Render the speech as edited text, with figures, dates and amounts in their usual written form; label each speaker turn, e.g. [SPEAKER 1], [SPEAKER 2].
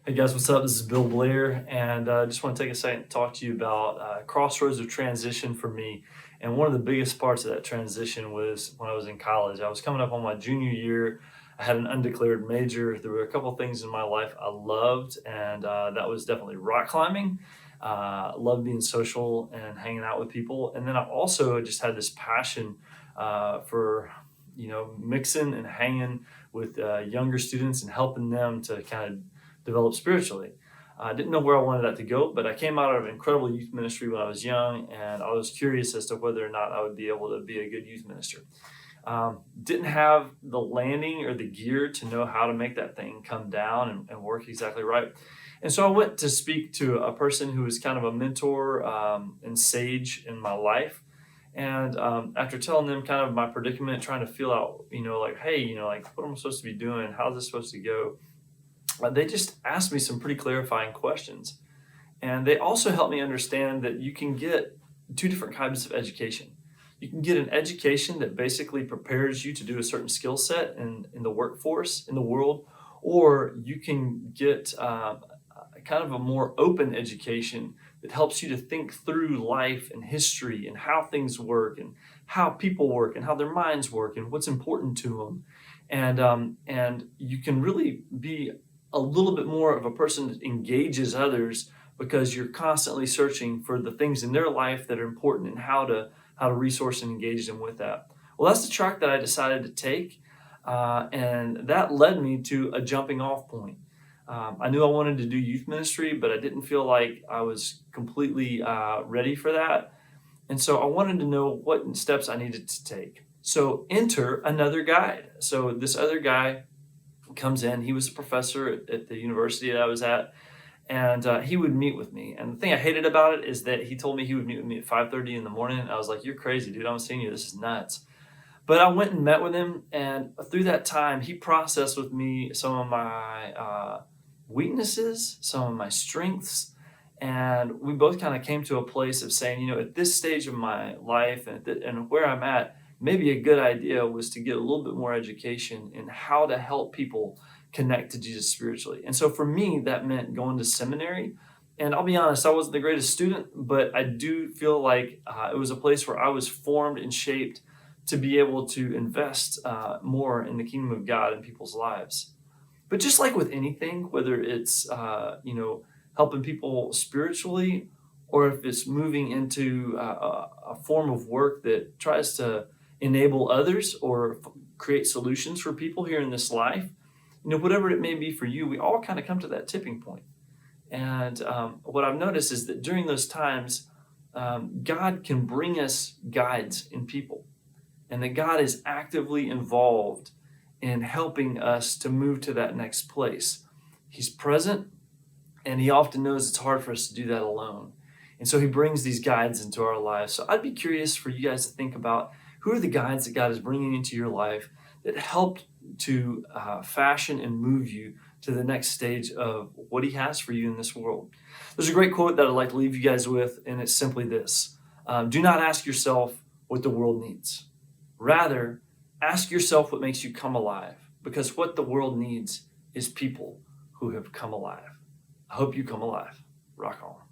[SPEAKER 1] Hey guys, what's up? This is Bill Blair, and I just want to take a second to talk to you about crossroads of transition for me. And one of the biggest parts of that transition was when I was in college. I was coming up on my junior year. I had an undeclared major. There were a couple things in my life I loved, and that was definitely rock climbing. Loved being social and hanging out with people. And then I also just had this passion for mixing and hanging with younger students and helping them to kind of develop spiritually. I didn't know where I wanted that to go, but I came out of an incredible youth ministry when I was young, and I was curious as to whether or not I would be able to be a good youth minister. Didn't have the landing or the gear to know how to make that thing come down and work exactly right. And so I went to speak to a person who was kind of a mentor and sage in my life. And after telling them kind of my predicament, trying to feel out, like, hey, like, what am I supposed to be doing? How's this supposed to go? They just asked me some pretty clarifying questions. And they also helped me understand that you can get two different kinds of education. You can get an education that basically prepares you to do a certain skill set in the workforce, in the world, or you can get kind of a more open education that helps you to think through life and history and how things work and how people work and how their minds work and what's important to them. And you can really be a little bit more of a person that engages others because you're constantly searching for the things in their life that are important and how to resource and engage them with that. Well, that's the track that I decided to take, and that led me to a jumping off point. I knew I wanted to do youth ministry, but I didn't feel like I was completely ready for that. And so I wanted to know what steps I needed to take. So enter another guide. So this other guy comes in. He was a professor at the university that I was at, and he would meet with me. And the thing I hated about it is that he told me he would meet with me at 5:30 in the morning. And I was like, "You're crazy, dude! I'm seeing you. This is nuts." But I went and met with him, and through that time, he processed with me some of my weaknesses, some of my strengths, and we both kind of came to a place of saying, at this stage of my life and where I'm at, maybe a good idea was to get a little bit more education in how to help people connect to Jesus spiritually. And so for me, that meant going to seminary. And I'll be honest, I wasn't the greatest student, but I do feel like it was a place where I was formed and shaped to be able to invest more in the kingdom of God in people's lives. But just like with anything, whether it's helping people spiritually, or if it's moving into a form of work that tries to enable others or create solutions for people here in this life, whatever it may be for you, we all kind of come to that tipping point. And what I've noticed is that during those times, God can bring us guides in people, and that God is actively involved in helping us to move to that next place. He's present, and he often knows it's hard for us to do that alone. And so he brings these guides into our lives. So I'd be curious for you guys to think about, who are the guides that God is bringing into your life that helped to fashion and move you to the next stage of what he has for you in this world. There's a great quote that I'd like to leave you guys with, and it's simply this. Do not ask yourself what the world needs. Rather, ask yourself what makes you come alive, because what the world needs is people who have come alive. I hope you come alive. Rock on.